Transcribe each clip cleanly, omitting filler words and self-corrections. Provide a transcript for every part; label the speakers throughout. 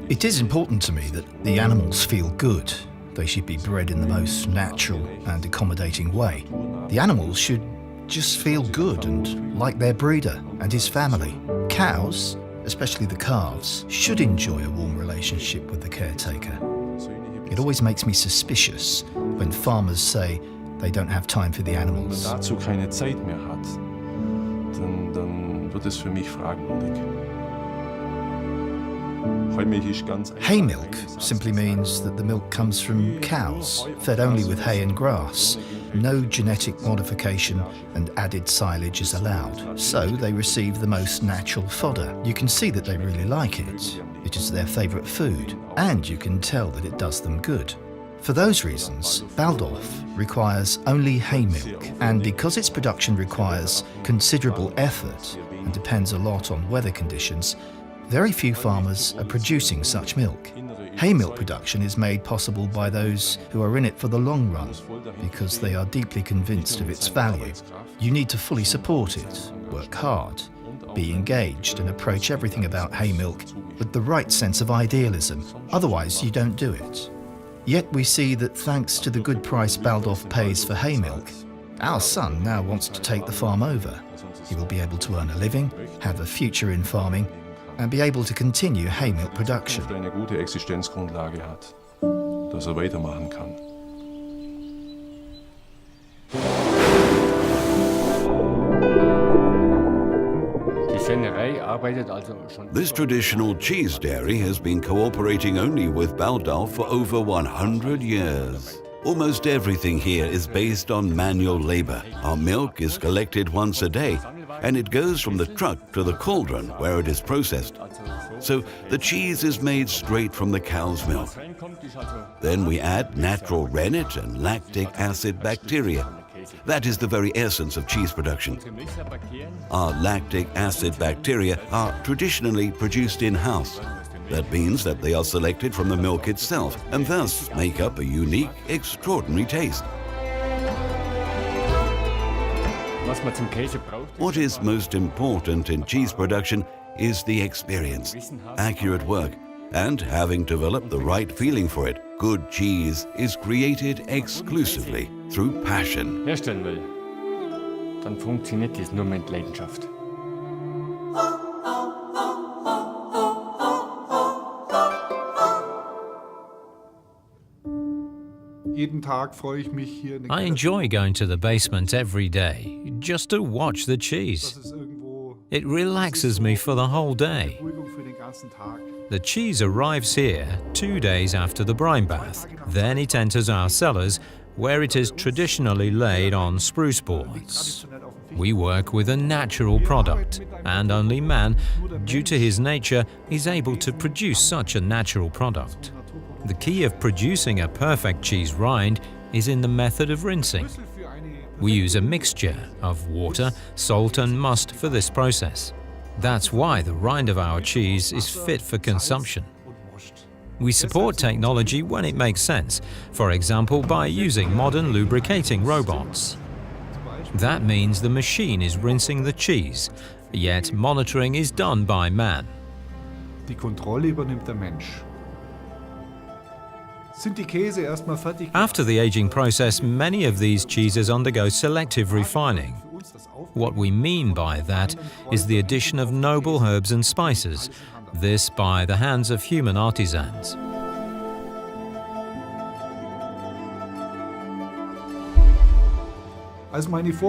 Speaker 1: It is important to me that the animals feel good. They should be bred in the most natural and accommodating way. The animals should just feel good and like their breeder and his family. Cows, especially the calves, should enjoy a warm relationship with the caretaker. It always makes me suspicious when farmers say they don't have time for the animals.
Speaker 2: Wenn dazu keine Zeit mehr hat, dann wird es für mich fragwürdig.
Speaker 1: Hay milk simply means that the milk comes from cows, fed only with hay and grass. No genetic modification and added silage is allowed, so they receive the most natural fodder. You can see that they really like it. It is their favourite food, and you can tell that it does them good. For those reasons, Baldauf requires only hay milk, and because its production requires considerable effort and depends a lot on weather conditions, very few farmers are producing such milk. Hay milk production is made possible by those who are in it for the long run, because they are deeply convinced of its value. You need to fully support it, work hard, be engaged and approach everything about hay milk with the right sense of idealism, otherwise you don't do it. Yet we see that thanks to the good price Baldauf pays for hay milk, our son now wants to take the farm over. He will be able to earn a living, have a future in farming, and be able to continue hay milk production.
Speaker 2: Eine gute Existenzgrundlage hat, dass weitermachen kann.
Speaker 3: This traditional cheese dairy has been cooperating only with Baldauf for over 100 years. Almost everything here is based on manual labor. Our milk is collected once a day, and it goes from the truck to the cauldron where it is processed. So the cheese is made straight from the cow's milk. Then we add natural rennet and lactic acid bacteria. That is the very essence of cheese production. Our lactic acid bacteria are traditionally produced in-house. That means that they are selected from the milk itself and thus make up a unique, extraordinary taste. What is most important in cheese production is the experience, accurate work, and having developed the right feeling for it. Good cheese is created exclusively through passion.
Speaker 4: Herstellen will, dann funktioniert dies nur mit Leidenschaft.
Speaker 5: I enjoy going to the basement every day just to watch the cheese. It relaxes me for the whole day. The cheese arrives here 2 days after the brine bath. Then it enters our cellars, where it is traditionally laid on spruce boards. We work with a natural product, and only man, due to his nature, is able to produce such a natural product. The key of producing a perfect cheese rind is in the method of rinsing. We use a mixture of water, salt and must for this process. That's why the rind of our cheese is fit for consumption. We support technology when it makes sense, for example by using modern lubricating robots. That means the machine is rinsing the cheese, yet monitoring is done by man.
Speaker 6: Die Kontrolle übernimmt der Mensch.
Speaker 5: After the aging process, many of these cheeses undergo selective refining. What we mean by that is the addition of noble herbs and spices, this by the hands of human artisans.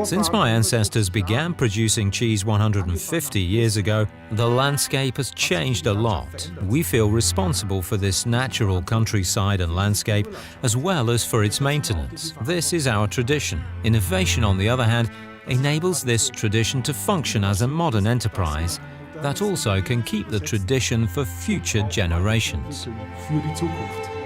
Speaker 5: Since my ancestors began producing cheese 150 years ago, the landscape has changed a lot. We feel responsible for this natural countryside and landscape, as well as for its maintenance. This is our tradition. Innovation, on the other hand, enables this tradition to function as a modern enterprise that also can keep the tradition for future generations.
Speaker 6: Für die Zukunft.